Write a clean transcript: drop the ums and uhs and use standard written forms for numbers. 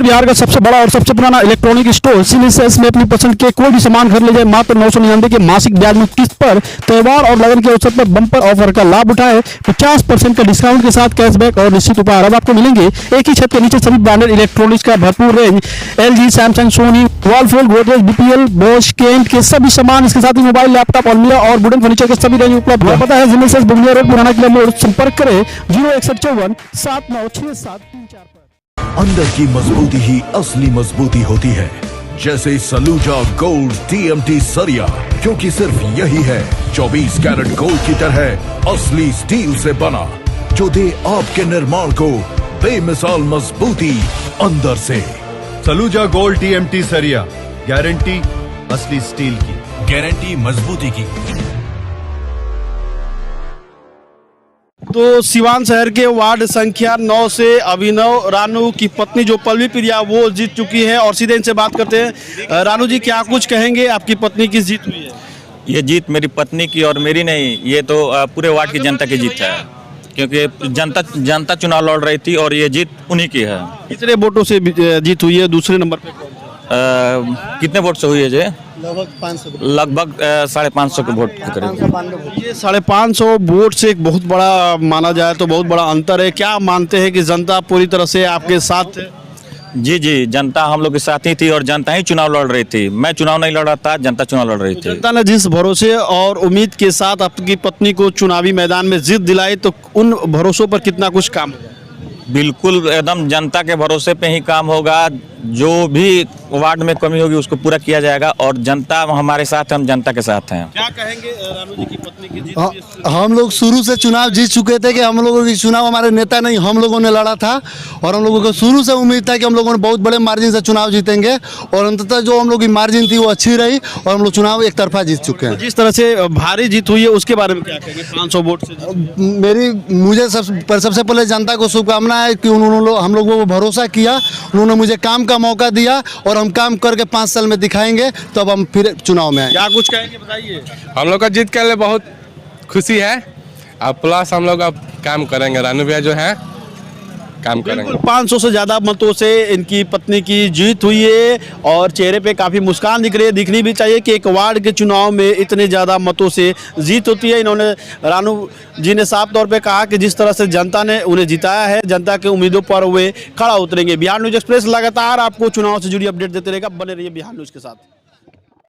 उत्तर बिहार का सबसे बड़ा और सबसे पुराना इलेक्ट्रॉनिक स्टोर सिलीसेस में अपनी पसंद के कोई भी सामान घर ले जाए मात्र 999 के मासिक ब्याज मुक्त किस्त पर। त्योहार और लगन के अवसर पर बम्पर ऑफर का लाभ उठाए। 50% का डिस्काउंट के साथ कैशबैक और निश्चित उपहार अब आपको मिलेंगे एक ही छत के नीचे। सभी ब्रांडेड इलेक्ट्रॉनिक्स का भरपूर range, LG, Samsung, Sony, Whirlpool, Godrej, BPL, Bosch, Kent के सभी सामान, इसके साथ ही मोबाइल, लैपटॉप, अलमीरा और वुडन फर्नीचर के सभी रेंज उपलब्ध है। पता है सिलीसेस बुंदिया रोड, पुराना किला मोड़। संपर्क करें 06154796734 पर। अंदर की मजबूती ही असली मजबूती होती है, जैसे सलूजा गोल्ड TMT सरिया, क्योंकि सिर्फ यही है 24 कैरेट गोल्ड की तरह असली स्टील से बना, जो दे आपके निर्माण को बेमिसाल मजबूती अंदर से। सलूजा गोल्ड TMT सरिया, गारंटी असली स्टील की, गारंटी मजबूती की। तो सिवान शहर के वार्ड संख्या 9 से अभिनव रानू की पत्नी जो पल्लवी प्रिया वो जीत चुकी है और सीधे इनसे बात करते हैं। रानू जी, क्या कुछ कहेंगे, आपकी पत्नी की जीत हुई है? ये जीत मेरी पत्नी की और मेरी नहीं, ये तो पूरे वार्ड की जनता की जीत है, क्योंकि जनता चुनाव लड़ रही थी और ये जीत उन्हीं की है। कितने वोटों से जीत हुई है? दूसरे नंबर पे कौन? कितने वोट से हुई है जी? लगभग 550 के वोट के करीब। ये 550 वोट से एक बहुत बड़ा माना जाए तो बहुत बड़ा अंतर है। क्या मानते हैं कि जनता पूरी तरह से आपके साथ है? जी, जनता हम लोग के साथ ही थी और जनता ही चुनाव लड़ रही थी। मैं चुनाव नहीं लड़ रहा था, जनता चुनाव लड़ रही थी। जनता ने जिस भरोसे और उम्मीद के साथ आपकी पत्नी को चुनावी मैदान में जीत दिलाई, तो उन भरोसों पर कितना कुछ काम? बिल्कुल एकदम जनता के भरोसे पे ही काम होगा। जो भी वार्ड में कमी होगी उसको पूरा किया जाएगा और जनता हमारे साथ है, हम जनता के साथ हैं। क्या कहेंगे रानू जी की पत्नी की जीत? हम लोग शुरू से चुनाव जीत चुके थे कि हम लोगों की चुनाव हमारे नेता नहीं हम लोगों ने लड़ा था और हम लोगों को शुरू से उम्मीद था कि हम लोगों ने बहुत बड़े मार्जिन से चुनाव जीतेंगे और अंततः जो हम लोग की मार्जिन थी वो अच्छी रही और हम लोग चुनाव एक तरफा जीत चुके हैं। जिस तरह से भारी जीत हुई है उसके बारे में क्या कहेंगे? 500 वोट से मुझे सबसे पहले जनता को शुभकामना है कि उन्होंने हम लोगों को भरोसा किया, उन्होंने मुझे काम का मौका दिया और हम काम करके 5 साल में दिखाएंगे, तब तो हम फिर चुनाव में आए। क्या कुछ कहेंगे बताइए? हम लोग का जीत के लिए बहुत खुशी है और प्लस हम लोग अब काम करेंगे। रानू भैया जो है काम करेंगे। 500 से ज़्यादा मतों से इनकी पत्नी की जीत हुई है और चेहरे पे काफ़ी मुस्कान दिख रही है। दिखनी भी चाहिए कि एक वार्ड के चुनाव में इतने ज़्यादा मतों से जीत होती है। इन्होंने रानू जी ने साफ तौर पे कहा कि जिस तरह से जनता ने उन्हें जिताया है, जनता के उम्मीदों पर वे खड़ा उतरेंगे। बिहार न्यूज़ एक्सप्रेस लगातार आपको चुनाव से जुड़ी अपडेट देते रहेगा। बने रहिए बिहार न्यूज़ के साथ।